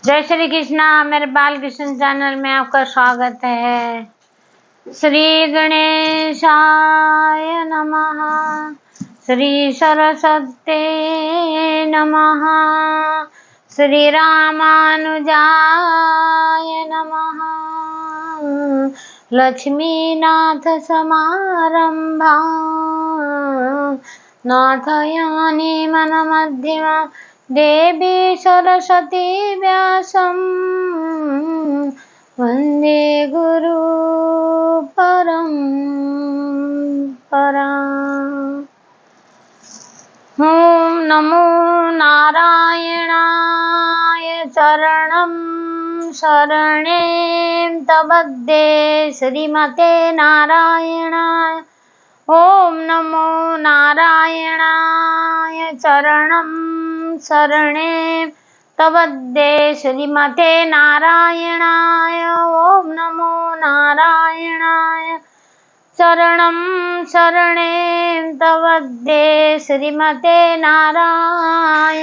जय श्री कृष्णा। मेरे बाल कृष्ण चैनल में आपका स्वागत है। श्री गणेशाय नमः। श्री सरस्वते नमः। श्री रामानुजाय नमः। लक्ष्मीनाथ समारंभा नाथयानि मन मध्यमा देवी सरस्वती व्यासं वन्दे गुरु परम्परा। ॐ नमो नारायणाय शरणं शरणे तबद्दे श्रीमते नारायणाय। ॐ नमो नारायणाय शरणं शरणे तबद्दे श्रीमते नारायणाय। ॐ नमो नारायणाय शरणं शरणे तबद्दे श्रीमते नारायणाय।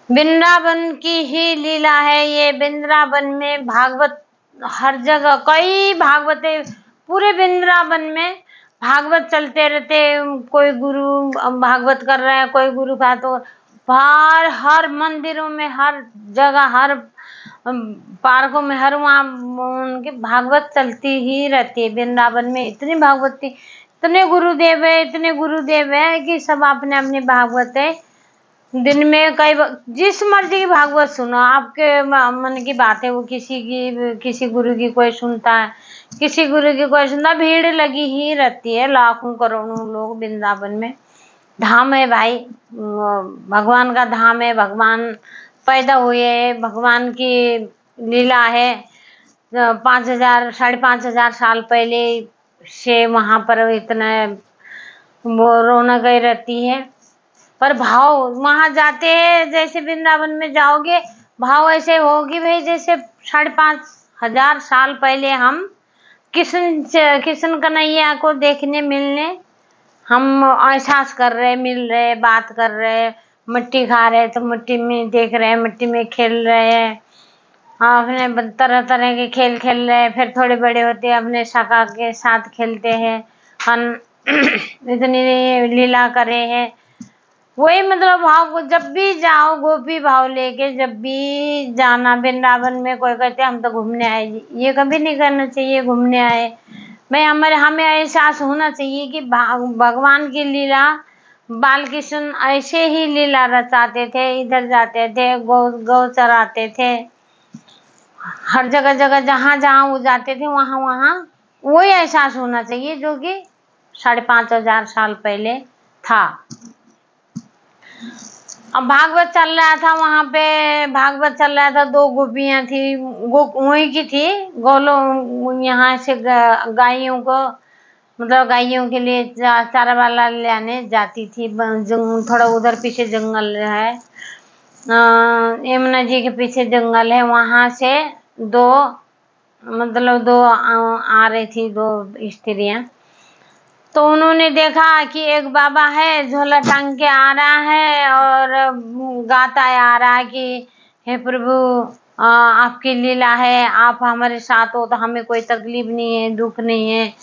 वृंदावन की ही लीला है ये। वृंदावन में भागवत हर जगह, कई भागवते पूरे वृंदावन में भागवत चलते रहते। कोई गुरु भागवत कर रहा है, कोई गुरु का, तो बाहर हर मंदिरों में, हर जगह, हर पार्कों में, हर वहाँ उनके भागवत चलती ही रहती है। वृंदावन में इतनी भागवती, इतने गुरुदेव है कि सब अपने अपने भागवत है। दिन में कई जिस मर्जी की भागवत सुनो, आपके मन की बात है। वो किसी गुरु की कोई सुनता है, किसी गुरु की कोई सुनता। भीड़ लगी ही रहती है, लाखों करोड़ों लोग। वृंदावन में धाम है भाई, भगवान का धाम है। भगवान पैदा हुए, भगवान की लीला है। 5,000 5,500 साल पहले से वहां पर इतना वो रौनक रहती है। पर भाव वहां जाते हैं, जैसे वृंदावन में जाओगे, भाव ऐसे होगी भाई जैसे 5,500 साल पहले हम कृष्ण कन्हैया को देखने मिलने हम एहसास कर रहे, मिल रहे, बात कर रहे, मिट्टी खा रहे तो मिट्टी में देख रहे, मिट्टी में खेल रहे हैं, अपने तरह तरह के खेल खेल रहे हैं। फिर थोड़े बड़े होते अपने सखा के साथ खेलते हैं। हम इतनी लीला करे हैं। वही मतलब भाव, जब भी जाओ गोपी भाव लेके, जब भी जाना वृंदावन में। कोई कहते हम तो घूमने आए, ये कभी नहीं करना चाहिए घूमने आए भाई। हमें एहसास होना चाहिए कि भगवान की लीला, बाल कृष्ण ऐसे ही लीला रचाते थे। इधर जाते थे, गौ चराते थे, हर जगह जगह जहाँ जहाँ वो जाते थे वहाँ वहाँ वही एहसास होना चाहिए जो कि 5,500 साल पहले था। अब भागवत चल रहा था वहां पे, भागवत चल रहा था। 2 गोपियां थी, वहीं की थी। यहाँ से गायों को, मतलब गायों के लिए चारा वाला लेने जाती थी। थोड़ा उधर पीछे जंगल है, यमुना जी के पीछे जंगल है। वहां से 2 आ रही थी, 2 स्त्रियां। तो उन्होंने देखा कि एक बाबा है, झोला टांग के आ रहा है और गाता आ रहा है कि हे प्रभु, आपकी लीला है, आप हमारे साथ हो तो हमें कोई तकलीफ नहीं है, दुख नहीं है।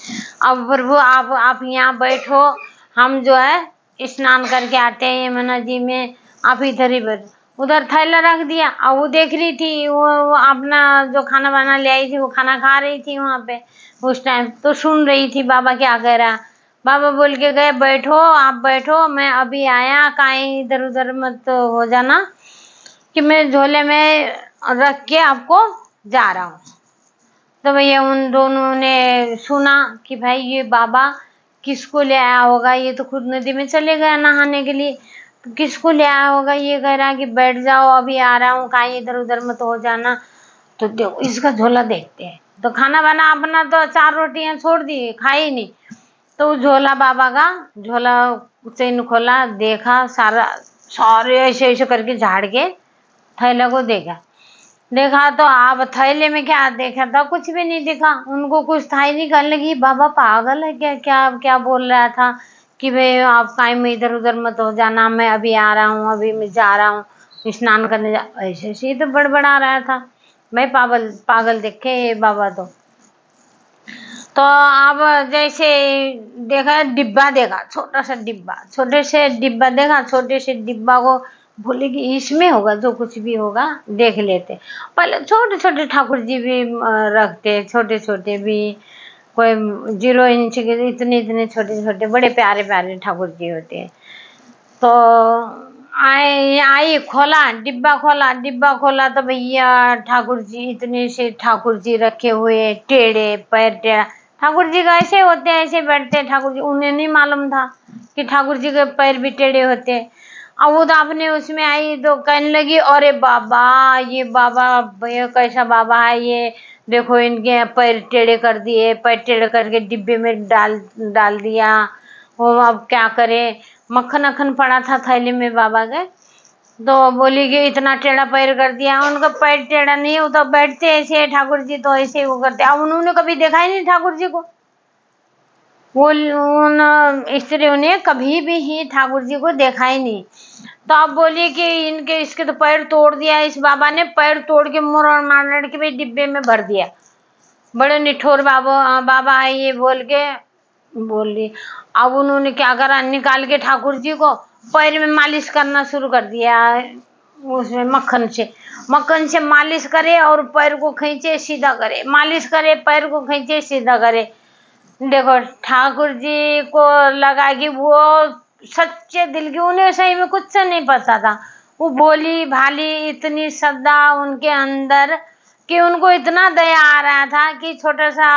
अब प्रभु आप यहाँ बैठो, हम जो है स्नान करके आते हैं यमुना जी में, आप इधर ही बैठो। उधर थैला रख दिया। और वो देख रही थी, वो अपना जो खाना बना ले आई थी, वो खाना खा रही थी वहां पे उस टाइम। तो सुन रही थी बाबा क्या कह रहा। बाबा बोल के गए, बैठो, आप बैठो, मैं अभी आया, कहीं इधर उधर मत हो जाना कि मैं झोले में रख के आपको जा रहा हूँ। तो भैया उन दोनों ने सुना कि भाई ये बाबा किसको ले आया होगा, ये तो खुद नदी में चले गया नहाने के लिए, तो किसको ले आया होगा। ये कह रहा कि बैठ जाओ, अभी आ रहा हूँ, कहीं इधर उधर मत हो जाना। तो देखो इसका झोला देखते हैं। तो खाना बना अपना तो 4 रोटियां छोड़ दी, खाई नहीं। तो झोला, बाबा का झोला चैन खोला, देखा, सारे ऐसे ऐसे करके झाड़ के थैले को देखा तो आप थैले में क्या देखा था, कुछ भी नहीं दिखा। उनको कुछ था ही नहीं। कहने लगी बाबा पागल है क्या, क्या क्या बोल रहा था कि भाई आप काहे में इधर उधर मत हो जाना, मैं अभी आ रहा हूँ, अभी मैं जा रहा हूँ स्नान करने जा, ऐसे ऐसे ही तो बड़बड़ा रहा था। मैं पागल पागल देखे ये बाबा तो अब जैसे देखा डिब्बा, देखा छोटा सा डिब्बा, छोटे से डिब्बा देखा, छोटे से डिब्बा को बोले कि इसमें होगा जो कुछ भी होगा देख लेते। पहले छोटे छोटे ठाकुर जी भी रखते, छोटे छोटे भी, कोई 0 इंच के, इतने इतने छोटे छोटे बड़े प्यारे प्यारे ठाकुर जी होते हैं। तो आई खोला डिब्बा, खोला डिब्बा खोला तो भैया ठाकुर जी, इतने से ठाकुर जी रखे हुए, टेढ़े पैर, टेढ़ा ठाकुर जी का ऐसे होते हैं, ऐसे बैठते हैं ठाकुर जी। उन्हें नहीं मालूम था कि ठाकुर जी के पैर भी टेढ़े होते हैं। अब वो तो आपने उसमें आई तो कहने लगी, अरे बाबा ये बाबा भैया कैसा बाबा है ये, देखो इनके पैर टेढ़े कर दिए, पैर टेढ़े करके डिब्बे में डाल दिया, वो अब क्या करे। मक्खन अखन पड़ा था थैली में बाबा के, तो बोली कि इतना टेढ़ा पैर कर दिया। उनका पैर टेढ़ा नहीं, वो तो बैठते ऐसे है ठाकुर जी, तो ऐसे ही वो करते। अब उन्होंने कभी देखा ही नहीं ठाकुर जी को, वो उन स्त्रियों ने कभी भी ही ठाकुर जी को देखा ही नहीं। तो आप बोलिए कि इनके इसके तो पैर तोड़ दिया, इस बाबा ने पैर तोड़ के मार के भी डिब्बे में भर दिया। बड़े निठोर बाबा है ये बोल के बोली। अब उन्होंने क्या करा, निकाल के ठाकुर जी को पैर में मालिश करना शुरू कर दिया, उसमें मक्खन से मालिश करे और पैर को खींचे सीधा करे, मालिश करे पैर को खींचे सीधा करे। देखो ठाकुर जी को लगा कि वो सच्चे दिल की, उन्हें सही में कुछ नहीं पता था। वो भोली भाली इतनी श्रद्धा उनके अंदर कि उनको इतना दया आ रहा था कि छोटा सा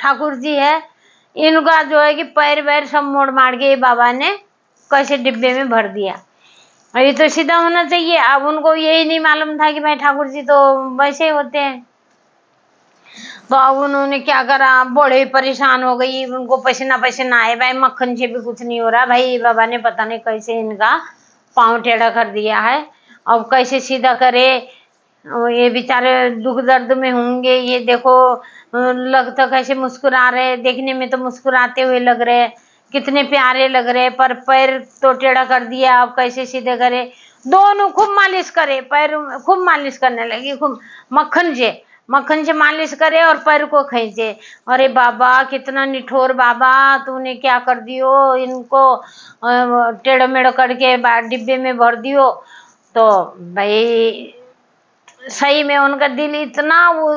ठाकुर जी है, इनका जो है कि पैर वैर सब मोड़ मार के बाबा ने कैसे डिब्बे में भर दिया। ये तो सीधा होना चाहिए। अब उनको यही नहीं मालूम था कि भाई ठाकुर जी तो वैसे होते हैं। तो अब उन्होंने क्या करा, बड़े परेशान हो गई, उनको पसीना पसीना आए, भाई मक्खन से भी कुछ नहीं हो रहा, भाई बाबा ने पता नहीं कैसे इनका पाँव टेढ़ा कर दिया है, अब कैसे सीधा करे। ये बेचारे दुख दर्द में होंगे, ये देखो लगता कैसे मुस्कुरा रहे, देखने में तो मुस्कुराते हुए लग रहे, कितने प्यारे लग रहे, पर पैर तो टेढ़ा कर दिया, अब कैसे सीधे करे। दोनों खूब मालिश करे, पैर खूब मालिश करने लगी, खूब मक्खन से मालिश करे और पैर को खींचे। अरे बाबा कितना निठोर बाबा, तूने क्या कर दियो, इनको टेढ़ो मेढ़ो करके डिब्बे में भर दियो। तो भाई सही में उनका दिल इतना वो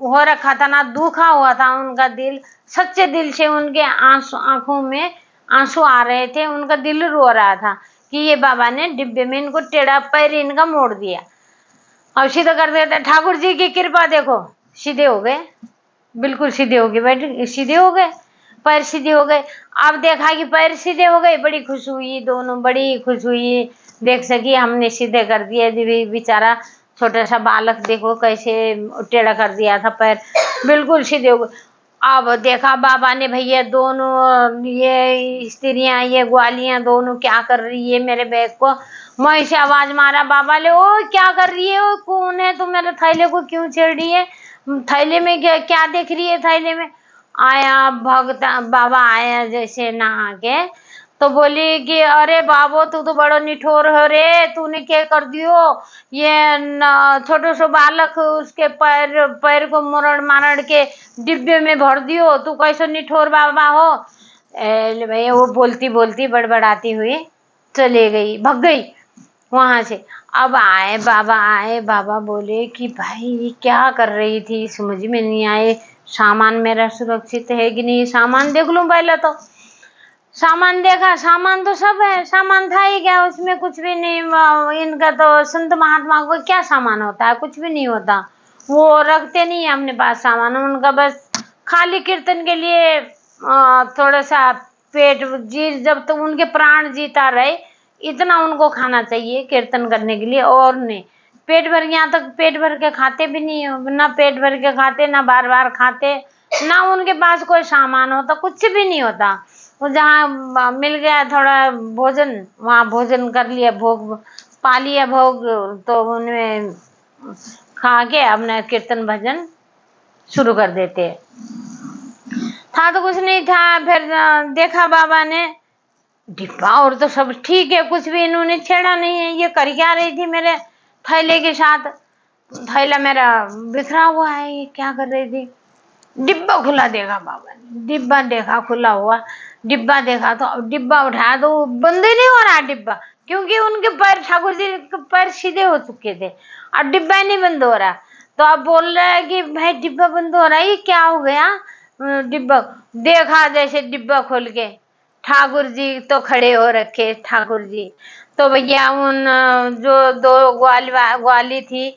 हो रखा था ना, दुखा हुआ था उनका दिल, सच्चे दिल से उनके आंखों में आंसू आ रहे थे, उनका दिल रो रहा था कि ये बाबा ने डिब्बे में इनको टेढ़ा पैर इनका मोड़ दिया, अब सीधा कर देता। ठाकुर जी की कृपा देखो, सीधे हो गए, बिल्कुल सीधे हो गए, बैठ सीधे हो गए, पैर सीधे हो गए। अब देखा कि पैर सीधे हो गए, बड़ी खुश हुई, दोनों बड़ी खुश हुई, देख सकी हमने सीधे कर दिया। बेचारा छोटा सा बालक देखो कैसे टेढ़ा कर दिया था पैर, बिल्कुल सीधे हो गए। अब देखा बाबा ने, भैया दोनों ये स्त्रियां, ये ग्वालियां दोनों क्या कर रही है, मेरे बैग को मैं से आवाज मारा बाबा ले, ओ क्या कर रही है, ओ कौन है, तुम मेरे थैले को क्यों छेड़ रही है, थैले में क्या देख रही है, थैले में। आया भक्त बाबा आया जैसे नहा के, तो बोली कि अरे बाबो तू तो बड़ो निठोर हो रे, तूने क्या कर दियो, ये छोटो सो बालक उसके पैर को मारड़ के डिब्बे में भर दियो, तू कैसे निठोर बाबा हो। भैया वो बोलती बोलती बड़बड़ाती हुई चले गई, भग गई वहां से। अब आए बाबा बोले कि भाई ये क्या कर रही थी, समझ में नहीं आए, सामान मेरा सुरक्षित है कि नहीं, सामान देख लूं पहले। तो सामान देखा, सामान तो सब है, सामान था ही क्या, उसमें कुछ भी नहीं। इनका तो संत महात्मा को क्या सामान होता है, कुछ भी नहीं होता, वो रखते नहीं है अपने पास सामान, उनका बस खाली कीर्तन के लिए थोड़ा सा पेट जी, जब तक उनके प्राण जीता रहे इतना उनको खाना चाहिए कीर्तन करने के लिए, और नहीं पेट भर, यहाँ तक पेट भर के खाते भी नहीं, ना पेट भर के खाते, ना बार बार खाते, ना उनके पास कोई सामान होता, कुछ भी नहीं होता। वो जहाँ मिल गया थोड़ा भोजन, वहाँ भोजन कर लिया, भोग पा लिया भोग, तो उनमें खा के अपना कीर्तन भजन शुरू कर देते। था तो कुछ नहीं था। फिर देखा बाबा ने डिब्बा और तो सब ठीक है, कुछ भी इन्होंने छेड़ा नहीं है। ये कर क्या रही थी मेरे थैले के साथ? थैला मेरा बिखरा हुआ है, ये क्या कर रही थी? डिब्बा खुला देखा बाबा ने, डिब्बा देखा खुला हुआ, डिब्बा देखा तो अब डिब्बा उठाया तो बंद ही नहीं हो रहा डिब्बा, क्योंकि उनके पैर, ठाकुर जी के पैर सीधे हो चुके थे और डिब्बा नहीं बंद हो रहा। तो अब बोल रहा है कि भाई डिब्बा बंद हो रहा है, ये क्या हो गया? डिब्बा देखा, जैसे डिब्बा खोल के ठाकुर जी तो खड़े हो रखे। ठाकुर जी तो भैया उन जो दो ग्वाली थी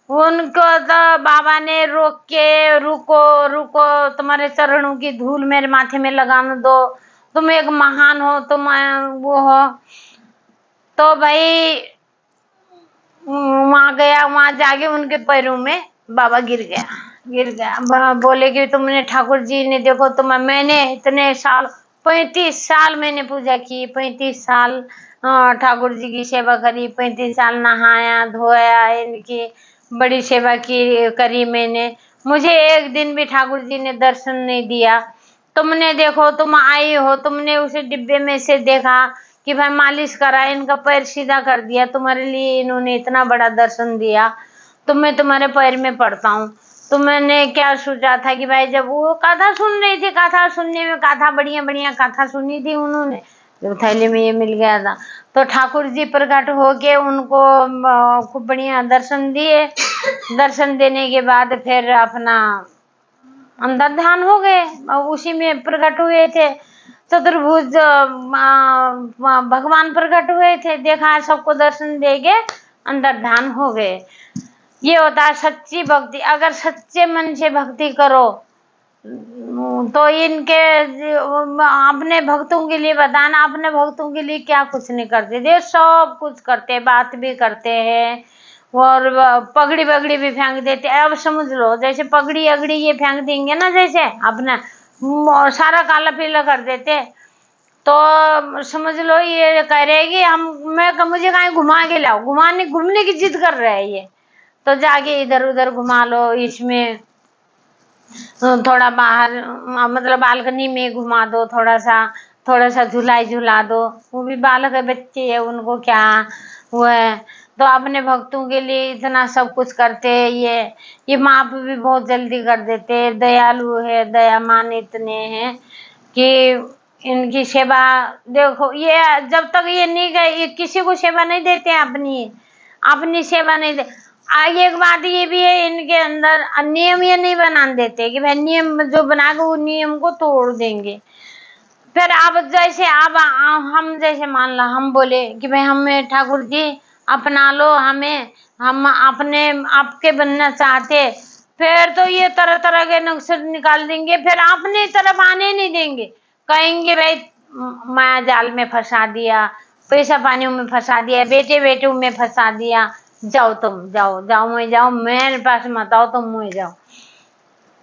उनको तो बाबा ने रोक के, रुको रुको, तुम्हारे चरणों की धूल मेरे माथे में लगाने दो, तुम एक महान हो, तुम वो हो। तो भाई वहां गया, वहां जाके उनके पैरों में बाबा गिर गया। बोले कि तुमने, ठाकुर जी ने, देखो मैंने इतने साल, 35 साल मैंने पूजा की, 35 साल ठाकुर जी की सेवा करी, 35 साल नहाया धोया, इनकी बड़ी सेवा करी मैंने, मुझे एक दिन भी ठाकुर जी ने दर्शन नहीं दिया। तुमने देखो, तुम आई हो, तुमने उसे डिब्बे में से देखा कि भाई मालिश करा, इनका पैर सीधा कर दिया, तुम्हारे लिए इन्होंने इतना बड़ा दर्शन दिया, तो मैं तुम्हारे पैर में पड़ता हूँ। तो मैंने क्या सोचा था कि भाई जब वो कथा सुन रही थी, कथा सुनने में, कथा बढ़िया बढ़िया कथा सुनी थी उन्होंने, जो थैले में ये मिल गया था, तो ठाकुर जी प्रकट होके उनको खूब बढ़िया दर्शन दिए। दर्शन देने के बाद फिर अपना अंदर ध्यान हो गए, उसी में प्रकट हुए थे। चतुर्भुज भगवान प्रकट हुए थे, देखा सबको दर्शन देके अंदर ध्यान हो गए। ये होता है सच्ची भक्ति। अगर सच्चे मन से भक्ति करो तो इनके अपने भक्तों के लिए बताना, अपने भक्तों के लिए क्या कुछ नहीं करते थे, सब कुछ करते, बात भी करते हैं और पगड़ी बगड़ी भी फेंक देते। अब समझ लो, जैसे पगड़ी अगड़ी ये फेंक देंगे ना, जैसे अपना सारा काला पीला कर देते, तो समझ लो ये कह रहे कि मुझे कहीं घुमा के लाओ, घूमने की जिद कर रहे हैं ये, तो जाके इधर उधर घुमा लो, इसमें थोड़ा बाहर मतलब बालकनी में घुमा दो, थोड़ा सा झुला दो। वो भी बालक है, बच्चे है, उनको क्या वो है। तो अपने भक्तों के लिए इतना सब कुछ करते हैं। ये माप भी बहुत जल्दी कर देते हैं, दयालु है, दयामान इतने हैं कि इनकी सेवा देखो, ये जब तक ये नहीं गए, ये किसी को सेवा नहीं देते हैं, अपनी सेवा नहीं दे। एक बात ये भी है, इनके अंदर नियम ये नहीं बना देते कि भाई नियम जो बना के वो नियम को तोड़ देंगे। फिर आप जैसे आप हम जैसे मान लो हम बोले कि भाई हमें ठाकुर जी अपना लो, हम अपने आपके बनना चाहते, फिर तो ये तरह तरह के नुस्खे निकाल देंगे, फिर अपनी तरफ आने नहीं देंगे, कहेंगे भाई माया जाल में फंसा दिया, पैसा पानी में फंसा दिया, बेटे बेटों में फंसा दिया, जाओ तुम, जाओ मैं जाओ, मेरे पास मत आओ, तुम मुझे जाओ।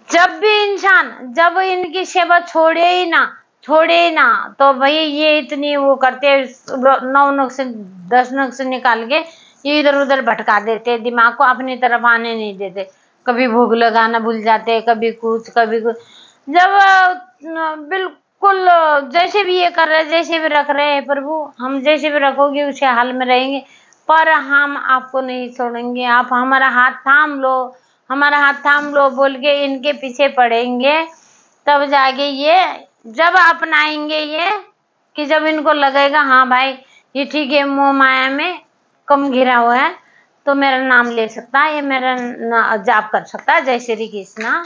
जब भी इंसान जब इनकी सेवा छोड़े ना तो भाई ये इतनी वो करते, 9 नुस्खे 10 नुस्खे निकाल के ये इधर उधर भटका देते, दिमाग को अपनी तरफ आने नहीं देते। कभी भूख लगाना भूल जाते, कभी कुछ। जब बिल्कुल जैसे भी ये कर रहे, जैसे भी रख रहे हैं प्रभु, हम जैसे भी रखोगे उसी हाल में रहेंगे, पर हम आपको नहीं छोड़ेंगे, आप हमारा हाथ थाम लो बोल के इनके पीछे पड़ेंगे। तब जाके ये जब अपनाएंगे, ये कि जब इनको लगेगा हाँ भाई ये ठीक है, मोह माया में कम घिरा हुआ है, तो मेरा नाम ले सकता है, ये मेरा जाप कर सकता है, जय श्री कृष्णा।